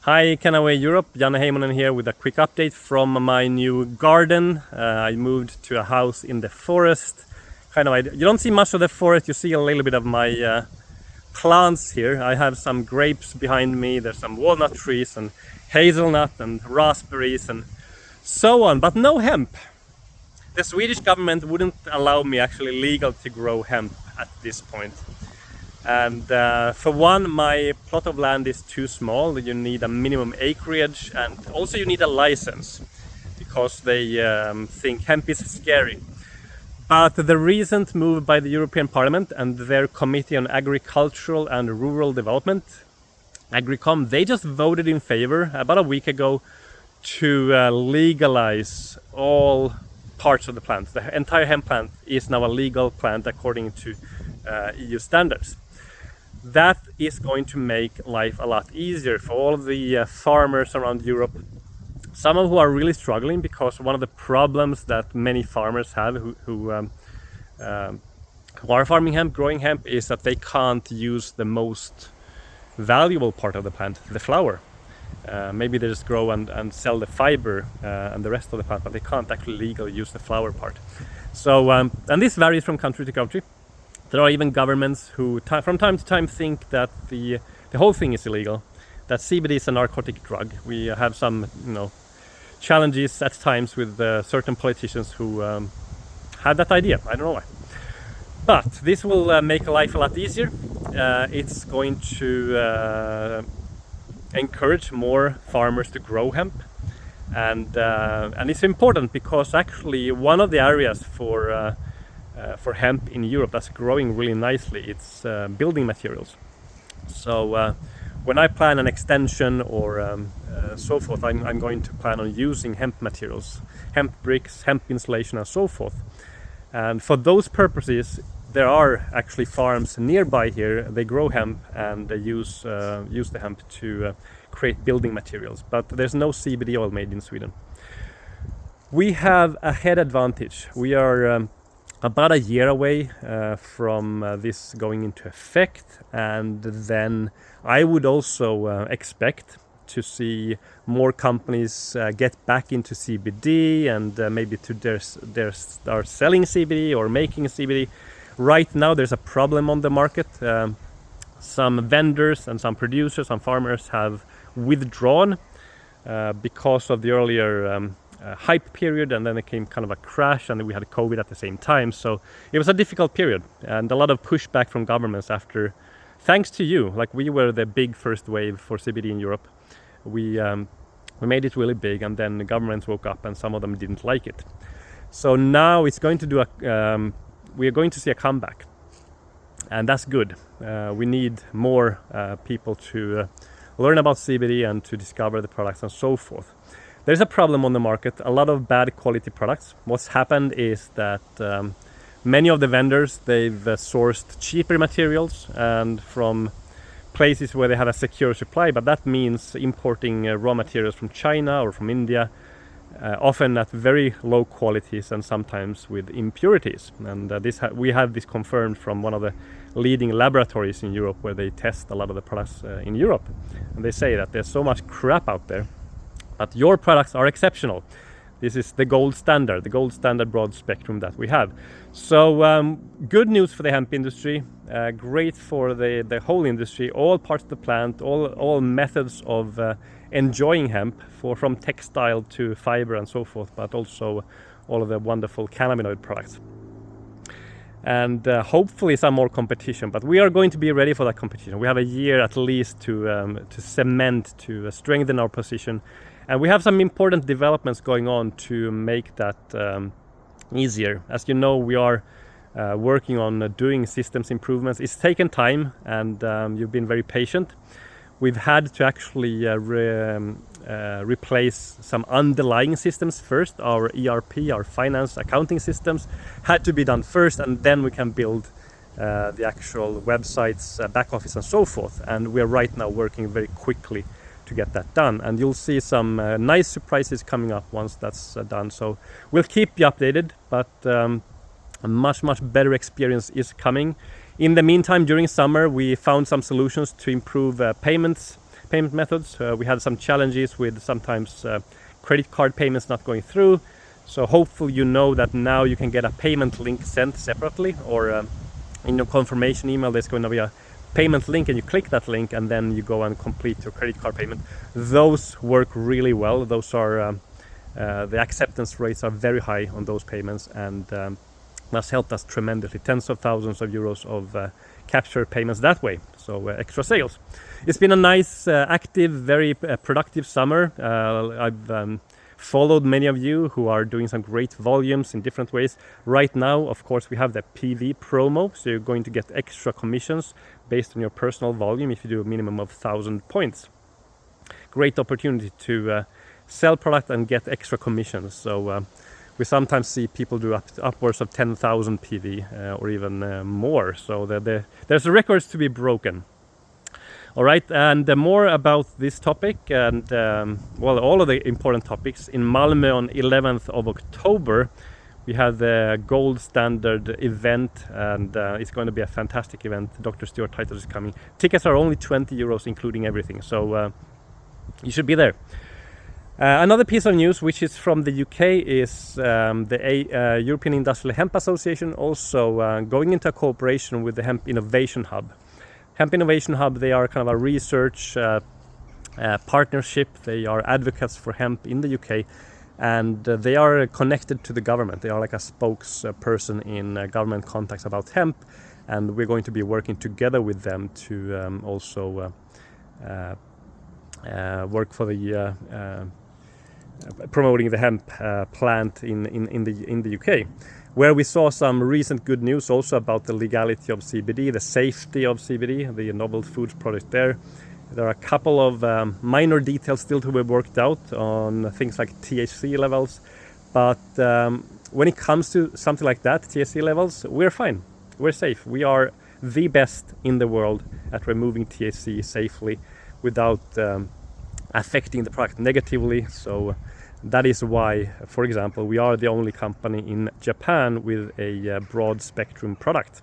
Hi, Canaway Europe. Janne Heimonen here with a quick update from my new garden. I moved to a house in the forest. You don't see much of the forest, you see a little bit of my plants here. I have some grapes behind me, there's some walnut trees and hazelnut and raspberries and so on, but no hemp. The Swedish government wouldn't allow me actually legal to grow hemp at this point. And for one, my plot of land is too small. You need a minimum acreage, and also you need a license because they think hemp is scary. But the recent move by the European Parliament and their Committee on Agricultural and Rural Development, Agricom, they just voted in favor about a week ago to legalize all parts of the plant. The entire hemp plant is now a legal plant according to EU standards. That is going to make life a lot easier for all of the farmers around Europe. Some of who are really struggling because one of the problems that many farmers have who are farming hemp, growing hemp, is that they can't use the most valuable part of the plant, the flower. Maybe they just grow and sell the fiber and the rest of the plant, but they can't actually legally use the flower part. So, and this varies from country to country. There are even governments who from time to time think that the whole thing is illegal, that CBD is a narcotic drug. We have some challenges at times with certain politicians who had that idea. I don't know why. But this will make life a lot easier. It's going to encourage more farmers to grow hemp. And it's important because actually one of the areas for hemp in Europe that's growing really nicely, it's building materials. So when I plan an extension or so forth, I'm going to plan on using hemp materials, hemp bricks, hemp insulation and so forth. And for those purposes, there are actually farms nearby here. They grow hemp and they use the hemp to create building materials. But there's no CBD oil made in Sweden. We have a head advantage. We are about a year away from this going into effect, and then I would also expect to see more companies get back into CBD and maybe to start selling CBD or making CBD. Right now there's a problem on the market. Some vendors and some producers, some farmers have withdrawn because of the earlier hype period, and then it came kind of a crash, and we had COVID at the same time. So it was a difficult period and a lot of pushback from governments after, thanks to you, like we were the big first wave for CBD in Europe. We made it really big, and then the governments woke up and some of them didn't like it. So now it's going to do we are going to see a comeback, and that's good. We need more people to learn about CBD and to discover the products and so forth. There's a problem on the market, a lot of bad quality products. What's happened is that many of the vendors, they've sourced cheaper materials and from places where they have a secure supply, but that means importing raw materials from China or from India, often at very low qualities and sometimes with impurities. And we have this confirmed from one of the leading laboratories in Europe where they test a lot of the products in Europe. And they say that there's so much crap out there, but your products are exceptional. This is the gold standard broad spectrum that we have. So good news for the hemp industry, great for the whole industry, all parts of the plant, all methods of enjoying hemp, from textile to fiber and so forth, but also all of the wonderful cannabinoid products. And hopefully some more competition, but we are going to be ready for that competition. We have a year at least to cement, to strengthen our position. And we have some important developments going on to make that easier. As you know, we are working on doing systems improvements. It's taken time, and you've been very patient. We've had to actually replace some underlying systems first. Our ERP, our finance accounting systems, had to be done first, and then we can build the actual websites, back office and so forth. And we're right now working very quickly to get that done, and you'll see some nice surprises coming up once that's done. So we'll keep you updated, but a much better experience is coming. In the meantime, during summer we found some solutions to improve payment payment methods. We had some challenges with sometimes credit card payments not going through. So hopefully you know that now you can get a payment link sent separately, or in your confirmation email there's going to be a payment link, and you click that link and then you go and complete your credit card payment. Those work really well. Those are the acceptance rates are very high on those payments, and that's helped us tremendously. Tens of thousands of euros of capture payments that way, so extra sales. It's been a nice, active, very productive summer. I've followed many of you who are doing some great volumes in different ways. Right now, of course, we have the PV promo, so you're going to get extra commissions based on your personal volume if you do a minimum of 1,000 points. Great opportunity to sell product and get extra commissions. So we sometimes see people do upwards of 10,000 PV or even more. So there's records to be broken. All right, and more about this topic and well, all of the important topics. In Malmö on 11th of October, we have the Gold Standard event, and it's going to be a fantastic event. Dr. Stuart Titus is coming. Tickets are only 20 euros, including everything, so you should be there. Another piece of news, which is from the UK, is the European Industrial Hemp Association also going into a cooperation with the Hemp Innovation Hub. Hemp Innovation Hub, they are kind of a research partnership. They are advocates for hemp in the UK, and they are connected to the government. They are like a spokesperson in government contacts about hemp, and we're going to be working together with them to also work for the promoting the hemp plant in the UK, where we saw some recent good news also about the legality of CBD, the safety of CBD, the novel foods product there. There are a couple of minor details still to be worked out on things like THC levels, but when it comes to something like that, THC levels, we're fine, we're safe. We are the best in the world at removing THC safely without affecting the product negatively. So that is why, for example, we are the only company in Japan with a broad spectrum product,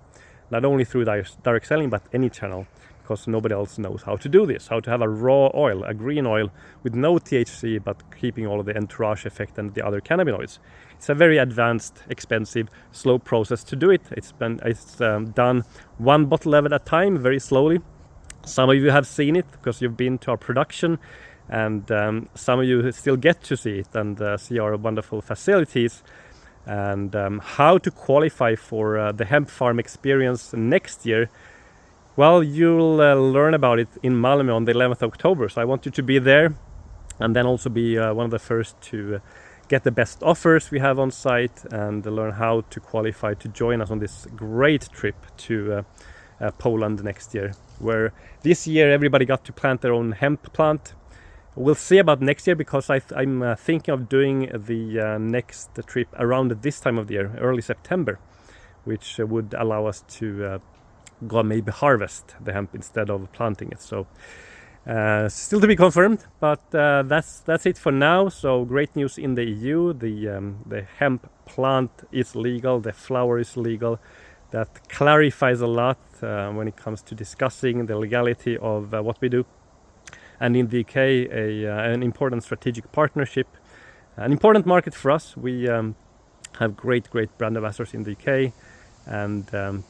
not only through direct selling but any channel, because nobody else knows how to do this, how to have a raw oil, a green oil with no THC but keeping all of the entourage effect and the other cannabinoids. It's a very advanced, expensive, slow process to do it. It's done one bottle at a time, very slowly. Some of you have seen it because you've been to our production, and some of you still get to see it and see our wonderful facilities, and how to qualify for the hemp farm experience next year. Well, you'll learn about it in Malmö on the 11th of October, so I want you to be there and then also be one of the first to get the best offers we have on site and learn how to qualify to join us on this great trip to Poland next year, where this year everybody got to plant their own hemp plant. We'll see about next year, because I'm thinking of doing the next trip around this time of the year, early September, which would allow us to go maybe harvest the hemp instead of planting it. So still to be confirmed, but that's it for now. So great news in the EU. The hemp plant is legal, the flower is legal. That clarifies a lot when it comes to discussing the legality of what we do. And in the UK, an important strategic partnership, an important market for us. We have great brand ambassadors in the UK and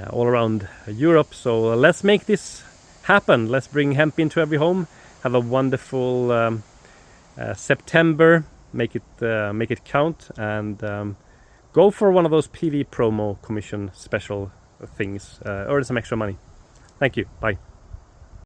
all around Europe. So let's make this happen. Let's bring hemp into every home. Have a wonderful September. Make it count, and go for one of those PV promo commission special things. Earn some extra money. Thank you. Bye.